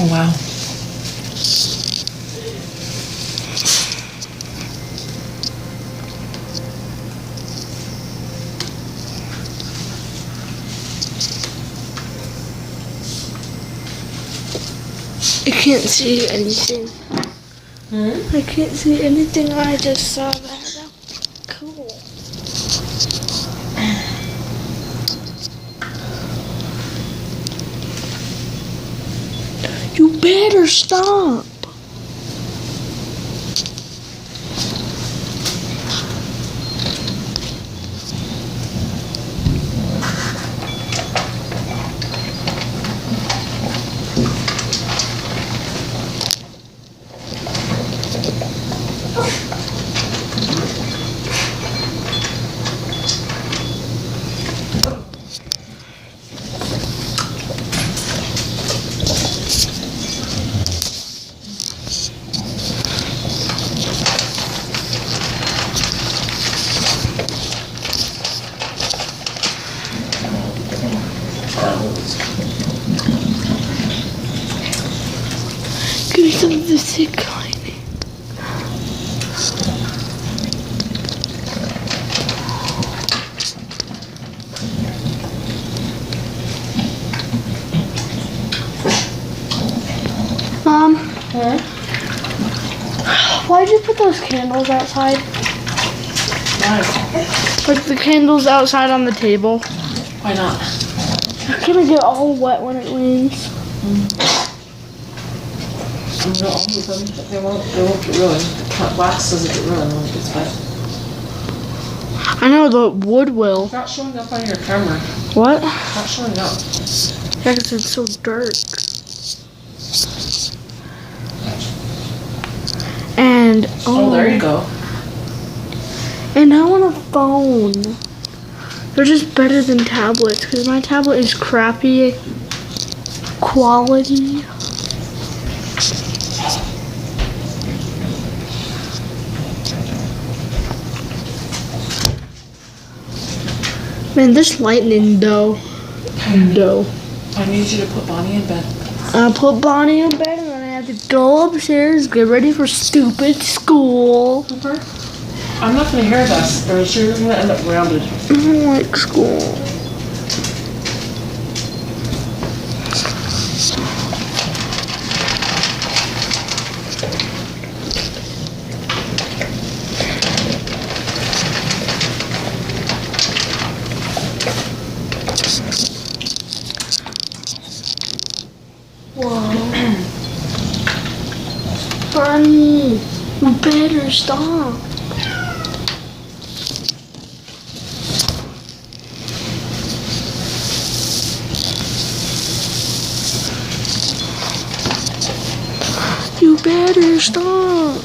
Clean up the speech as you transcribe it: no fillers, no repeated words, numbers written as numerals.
Oh, wow. I can't see anything. I can't see anything. I just saw that. Cool. You better stop. Give me some of this sick kind. Mom? Why'd you put those candles outside? Why? Like the candles outside on the table. Why not? It's gonna get all wet when it rains. No, all of them, they won't get ruined. The wax doesn't get ruined when it gets wet. I know the wood will. It's not showing up on your camera. What? It's not showing up. Yeah, 'cause it's so dark. And Oh, there you go. And I want a phone. They're just better than tablets because my tablet is crappy quality. Man, this lightning though. I need you to put Bonnie in bed. I'll put Bonnie in bed and then I have to go upstairs, get ready for stupid school. I'm not gonna hear this, or you're gonna end up grounded. I don't like school. Whoa. Bonnie, you better stop. You better stop.